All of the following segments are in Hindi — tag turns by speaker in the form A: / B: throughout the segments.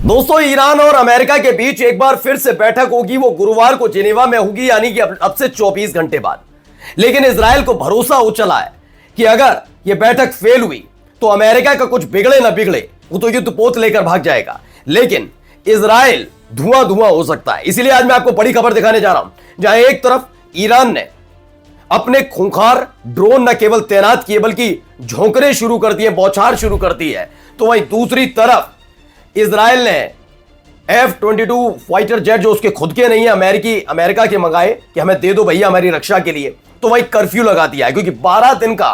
A: दोस्तों, ईरान और अमेरिका के बीच एक बार फिर से बैठक होगी। वो गुरुवार को जिनेवा में होगी, यानी कि अब से 24 घंटे बाद। लेकिन इजराइल को भरोसा हो चला है कि अगर यह बैठक फेल हुई तो अमेरिका का कुछ बिगड़े ना बिगड़े, वो तो युद्ध पोत लेकर भाग जाएगा, लेकिन इजराइल धुआं धुआं हो सकता है। इसलिए आज मैं आपको बड़ी खबर दिखाने जा रहा हूं, जहां एक तरफ ईरान ने अपने खूंखार ड्रोन न केवल तैनात किए बल्कि झोंकने शुरू कर दिए, बौछार शुरू कर दी है, तो वहीं दूसरी तरफ इजराइल ने F-22 फाइटर जेट, जो उसके खुद के नहीं है, अमेरिका के मंगाए कि हमें दे दो भैया हमारी रक्षा के लिए, तो वही कर्फ्यू लगा दिया है। क्योंकि 12 दिन का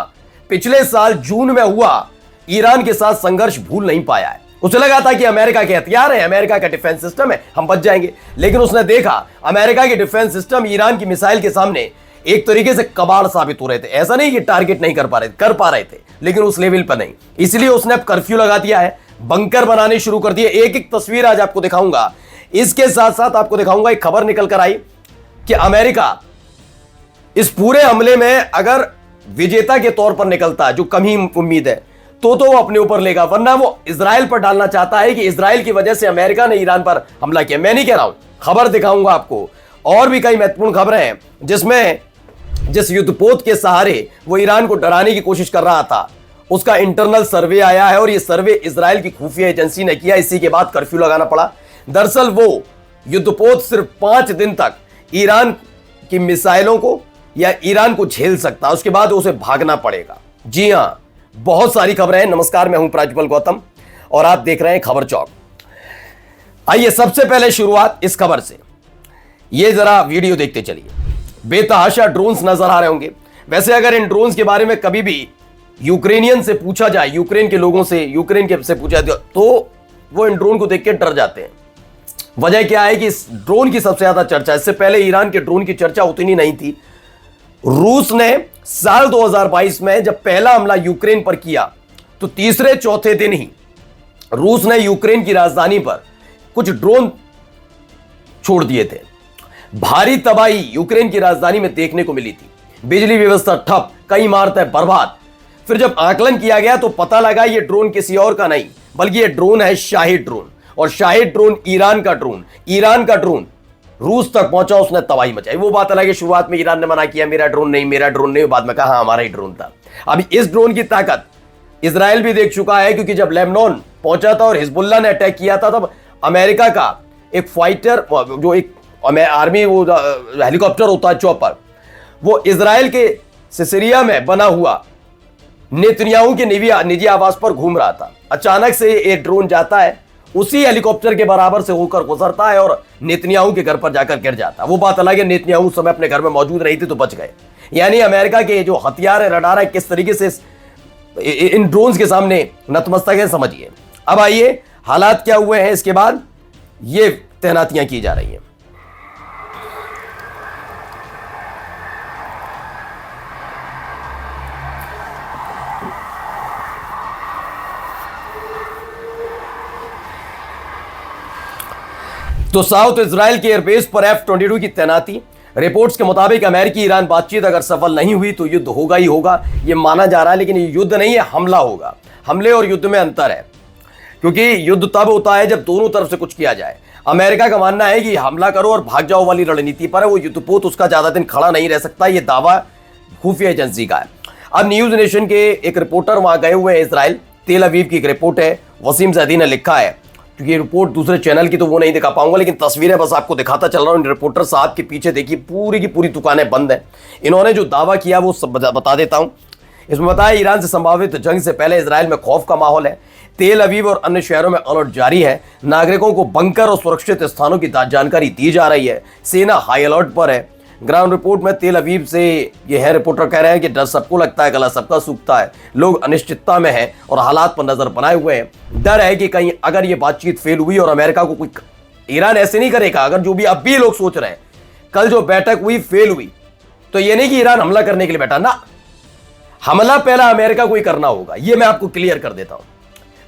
A: पिछले साल जून में हुआ ईरान के साथ संघर्ष भूल नहीं पाया है। उसे लगा था कि अमेरिका के हथियार है, अमेरिका का डिफेंस सिस्टम है, हम बच जाएंगे। लेकिन उसने देखा अमेरिका के डिफेंस सिस्टम ईरान की मिसाइल के सामने एक तरीके से कबाड़ साबित हो रहे थे। ऐसा नहीं कि टारगेट नहीं कर पा रहे थे, लेकिन उस लेवल पर नहीं। इसलिए उसने अब कर्फ्यू लगा दिया है, बंकर बनाने शुरू कर दिए। एक एक तस्वीर आज आपको दिखाऊंगा। इसके साथ साथ आपको दिखाऊंगा एक खबर निकल कर आई कि अमेरिका इस पूरे हमले में अगर विजेता के तौर पर निकलता है, जो कम ही उम्मीद है, तो वो अपने ऊपर लेगा, वरना वो इजराइल पर डालना चाहता है कि इजराइल की वजह से अमेरिका ने ईरान पर हमला किया। मैं नहीं कह रहा हूं, खबर दिखाऊंगा आपको। और भी कई महत्वपूर्ण खबरें हैं, जिसमें जिस युद्धपोत के सहारे वो ईरान को डराने की कोशिश कर रहा था, उसका इंटरनल सर्वे आया है, और ये सर्वे इजराइल की खुफिया एजेंसी ने किया। इसी के बाद कर्फ्यू लगाना पड़ा। दरअसल वो युद्धपोत सिर्फ 5 दिन तक ईरान की मिसाइलों को या ईरान को झेल सकता, उसके बाद उसे भागना पड़ेगा। जी हां, बहुत सारी खबरें हैं। नमस्कार, मैं हूं प्राज्वल गौतम और आप देख रहे हैं खबर चौक। आइए सबसे पहले शुरुआत इस खबर से। ये जरा वीडियो देखते चलिए। बेतहाशा ड्रोन्स नजर आ रहे होंगे। वैसे अगर इन ड्रोन्स के बारे में कभी भी यूक्रेनियन से पूछा जाए, यूक्रेन के लोगों से, यूक्रेन के से पूछा जाए, तो वो इन ड्रोन को देख के डर जाते हैं। वजह क्या है कि इस ड्रोन की सबसे ज्यादा चर्चा, इससे पहले ईरान के ड्रोन की चर्चा उतनी नहीं थी। रूस ने साल 2022 में जब पहला हमला यूक्रेन पर किया, तो तीसरे चौथे दिन ही रूस ने यूक्रेन की राजधानी पर कुछ ड्रोन छोड़ दिए थे। भारी तबाही यूक्रेन की राजधानी में देखने को मिली थी। बिजली व्यवस्था ठप, कई इमारतें बर्बाद। फिर जब आकलन किया गया तो पता लगा ये ड्रोन किसी और का नहीं, बल्कि ये ड्रोन है शाहिद ड्रोन। और शाहिद ड्रोन ईरान का ड्रोन रूस तक पहुंचा, उसने तबाही मचाई। वो बात अलग है, शुरुआत में ईरान ने मना किया मेरा ड्रोन नहीं, बाद में कहा हमारा ही ड्रोन था। अब इस ड्रोन की ताकत इजराइल भी देख चुका है, क्योंकि जब लेबनान पहुंचा था और हिजबुल्लाह ने अटैक किया था, तब अमेरिका का एक फाइटर, जो एक आर्मी वो हेलीकॉप्टर होता है, चॉपर, वो इजराइल के सिसिलिया में बना हुआ नेतन्याहू के निजी आवास पर घूम रहा था। अचानक से एक ड्रोन जाता है, उसी हेलीकॉप्टर के बराबर से होकर गुजरता है और नेतन्याहू के घर पर जाकर गिर जाता है। वो बात अलग है, नेतन्याहू उस समय अपने घर में मौजूद नहीं थे तो बच गए। यानी अमेरिका के जो हथियार है, रडार है, किस तरीके से इन ड्रोन्स के सामने नतमस्तक है, समझिए। अब आइए हालात क्या हुए हैं इसके बाद ये तैनातियां की जा रही हैं। तो साउथ इजराइल के एयरबेस पर F-22 की तैनाती। रिपोर्ट्स के मुताबिक अमेरिकी ईरान बातचीत अगर सफल नहीं हुई तो युद्ध होगा ही होगा, यह माना जा रहा है। लेकिन ये युद्ध नहीं है, हमला होगा। हमले और युद्ध में अंतर है, क्योंकि युद्ध तब होता है जब दोनों तरफ से कुछ किया जाए। अमेरिका का मानना है कि हमला करो और भाग जाओ वाली रणनीति पर है। वो युद्धपोत उसका ज्यादा दिन खड़ा नहीं रह सकता, यह दावा खुफिया एजेंसी का है। अब न्यूज नेशन के एक रिपोर्टर वहां गए हुए हैं इजराइल। तेल अवीव की एक रिपोर्ट है, वसीम जैदी ने लिखा है। क्योंकि रिपोर्ट दूसरे चैनल की तो वो नहीं दिखा पाऊंगा, लेकिन तस्वीरें बस आपको दिखाता चल रहा हूं। रिपोर्टर साहब के पीछे देखिए, पूरी की पूरी दुकानें बंद हैं। इन्होंने जो दावा किया वो सब बता देता हूं। इसमें बताया ईरान से संभावित जंग से पहले इजराइल में खौफ का माहौल है। तेल अवीव और अन्य शहरों में अलर्ट जारी है। नागरिकों को बंकर और सुरक्षित स्थानों की जानकारी दी जा रही है। सेना हाई अलर्ट पर है। ग्राउंड रिपोर्ट में तेल अवीव से ये है, रिपोर्टर कह रहे हैं कि डर सबको लगता है, गला सबका सूखता है। लोग अनिश्चितता में हैं और हालात पर नजर बनाए हुए हैं। डर है कि कहीं अगर ये बातचीत फेल हुई और अमेरिका को कोई, ईरान ऐसे नहीं करेगा। अगर जो भी अब भी लोग सोच रहे हैं, कल जो बैठक हुई फेल हुई, तो ये नहीं कि ईरान हमला करने के लिए बैठा ना, हमला पहला अमेरिका को ही करना होगा। ये मैं आपको क्लियर कर देता हूं,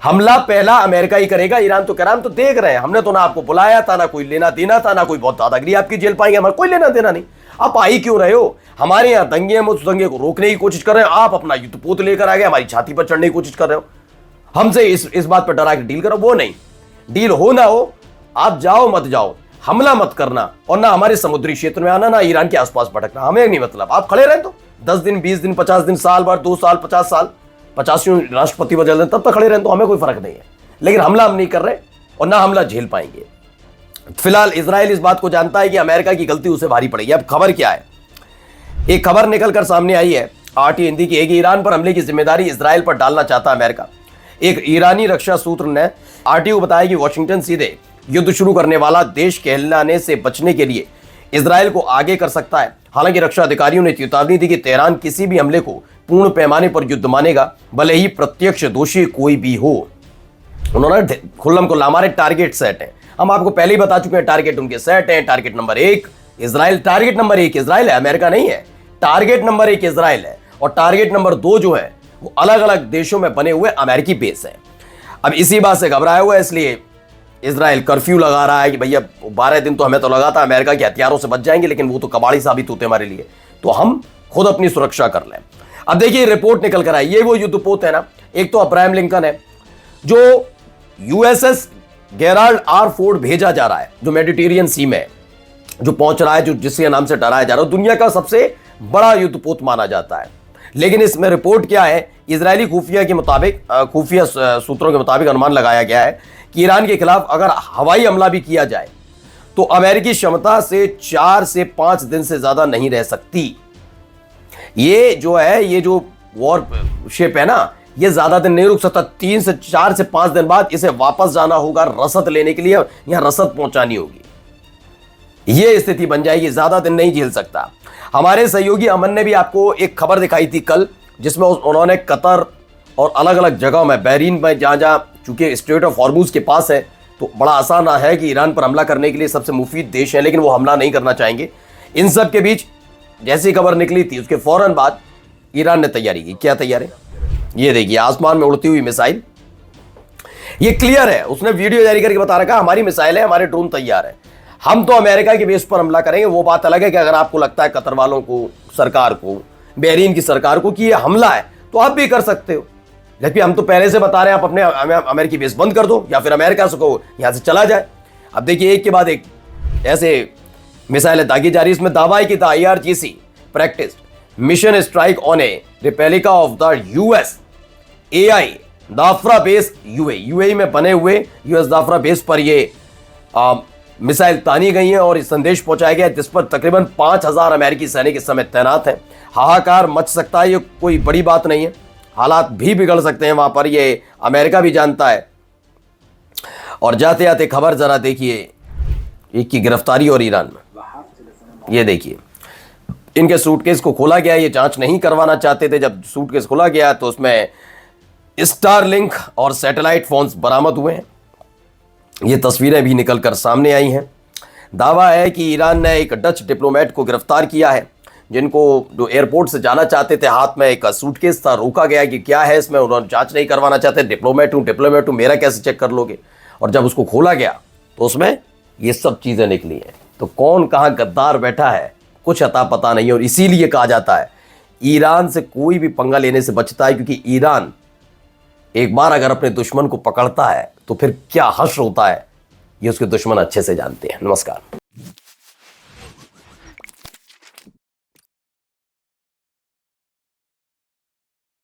A: हमला पहला अमेरिका ही करेगा। ईरान तो कह रहा, हम तो देख रहे हैं, हमने तो ना आपको बुलाया था, ना कोई लेना देना था, ना कोई बहुत दादागिरी आपकी झेल पाएंगे, हमारा कोई लेना देना नहीं। आप आई क्यों रहे हो? हमारे यहाँ दंगे, हम उस दंगे को रोकने की कोशिश कर रहे हैं, आप अपना युद्धपोत लेकर आ गए, हमारी छाती पर चढ़ने की कोशिश कर रहे हो। हमसे इस बात पर डरा के डील करो, वो नहीं। डील हो ना हो, आप जाओ मत जाओ, हमला मत करना और ना हमारे समुद्री क्षेत्र में आना, ना ईरान के आसपास भटकना, हमें नहीं मतलब। आप खड़े रहे तो 10 दिन 20 दिन 50 दिन साल भर 2 साल 50 साल 50 राष्ट्रपति बदल दें तब तक खड़े रहे तो हमें कोई फर्क नहीं है, लेकिन हमला हम नहीं कर रहे और ना हमला झेल पाएंगे। फिलहाल इजराइल इस बात को जानता है कि अमेरिका की गलती उसे भारी पड़ेगी। अब खबर क्या है, एक खबर निकलकर सामने आई है RT हिंदी की, एक ईरान पर हमले की जिम्मेदारी इजराइल पर डालना चाहता अमेरिका। एक ईरानी रक्षा सूत्र ने RT को बताया कि वॉशिंगटन सीधे युद्ध शुरू करने वाला देश कहलाने से बचने के लिए इजराइल को आगे कर सकता है। हालांकि रक्षा अधिकारियों ने चेतावनी दी कि तेहरान किसी भी हमले को पूर्ण पैमाने पर युद्ध मानेगा, भले ही प्रत्यक्ष दोषी कोई भी हो। उन्होंने खुल्लम खुल्ला हमारे टारगेट सेट है, हम आपको पहले ही बता चुके हैं टारगेट उनके सेट हैं। Target number 1 Israel, target number 1 Israel है, अमेरिका नहीं है। टारगेट नंबर 1 इजराइल है और टारगेट नंबर 2 जो है वो अलग अलग देशों में बने हुए अमेरिकी बेस है। अब इसी बात से घबराया हुआ है, इसलिए इजराइल कर्फ्यू लगा रहा है कि भैया 12 दिन तो हमें तो लगा था अमेरिका के हथियारों से बच जाएंगे, लेकिन वो तो कबाड़ी साबित होते हमारे लिए, तो हम खुद अपनी सुरक्षा कर लें। अब देखिए रिपोर्ट निकल कर आई, ये वो युद्धपोत है ना, एक तो अब्राहम लिंकन है जो USS गेराल्ड R फोर्ड भेजा जा रहा है, जो मेडिटेरियन सी में जो पहुंच रहा है, जो जिसके नाम से डराया जा रहा है, दुनिया का सबसे बड़ा युद्धपोत माना जाता है। लेकिन इसमें रिपोर्ट क्या है, इजरायली खुफिया के मुताबिक, खुफिया सूत्रों के मुताबिक अनुमान लगाया गया है कि ईरान के खिलाफ अगर हवाई हमला भी किया जाए तो अमेरिकी क्षमता से 4 से 5 दिन से ज्यादा नहीं रह सकती। ये जो है, ये जो वॉर शिप है ना, ये ज्यादा दिन नहीं रुक सकता। 3 से 4 से 5 दिन बाद इसे वापस जाना होगा रसद लेने के लिए, यहां रसद पहुंचानी होगी। ये स्थिति बन जाएगी, ज्यादा दिन नहीं झेल सकता। हमारे सहयोगी अमन ने भी आपको एक खबर दिखाई थी कल, जिसमें उन्होंने कतर और अलग अलग जगहों में, बहरीन में जहां जहां चूंकि स्ट्रेट ऑफ हॉर्मुज के पास है तो बड़ा आसान है कि ईरान पर हमला करने के लिए सबसे मुफीद देश है, लेकिन वो हमला नहीं करना चाहेंगे। इन सब के बीच जैसी खबर निकली थी उसके फौरन बाद ईरान ने तैयारी की। क्या तैयारी, ये देखिए आसमान में उड़ती हुई मिसाइल, ये क्लियर है, उसने वीडियो जारी करके बता रखा हमारी मिसाइल है, हमारे ड्रोन तैयार है, हम तो अमेरिका के बेस पर हमला करेंगे। वो बात अलग है कि अगर आपको लगता है कतर वालों को, सरकार को, बहरीन की सरकार को कि ये हमला है तो आप भी कर सकते हो, लेकिन हम तो पहले से बता रहे हैं आप अपने अमेरिकी बेस बंद कर दो या फिर अमेरिका से कहो यहां से चला जाए। अब देखिए एक के बाद एक ऐसे मिसाइलें दागी जा रही है। इसमें दावा है कि the IRGC practice mission strike on a replica of the US AI Dhafra base UAE में बने हुए US दाफरा बेस पर ये मिसाइल तानी गई हैं और इस संदेश पहुंचाया गया जिस पर तकरीबन 5000 अमेरिकी सैनिक इस समय तैनात हैं। हाहाकार मच सकता है, ये कोई बड़ी बात नहीं है, हालात भी बिगड़ सकते हैं वहां पर, ये अमेरिका भी जानता है। और जाते जाते खबर जरा देखिए एक की गिरफ्तारी और ईरान में, ये देखिए इनके सूटकेस को खोला गया, ये जांच नहीं करवाना चाहते थे। जब सूटकेस खोला गया तो उसमें स्टारलिंक और सैटेलाइट फोन्स बरामद हुए हैं। ये तस्वीरें भी निकलकर सामने आई हैं। दावा है कि ईरान ने एक डच डिप्लोमेट को गिरफ्तार किया है, जिनको जो एयरपोर्ट से जाना चाहते थे, हाथ में एक सूटकेस था, रोका गया कि क्या है इसमें, उन्होंने जांच नहीं करवाना चाहते, डिप्लोमेट हूं मेरा कैसे चेक कर लोगे। और जब उसको खोला गया तो उसमें ये सब चीजें निकली हैं। तो कौन कहां गद्दार बैठा है कुछ अता पता नहीं है। और इसीलिए कहा जाता है ईरान से कोई भी पंगा लेने से बचता है, क्योंकि ईरान एक बार अगर अपने दुश्मन को पकड़ता है तो फिर क्या हश्र होता है ये उसके दुश्मन अच्छे से जानते हैं। नमस्कार।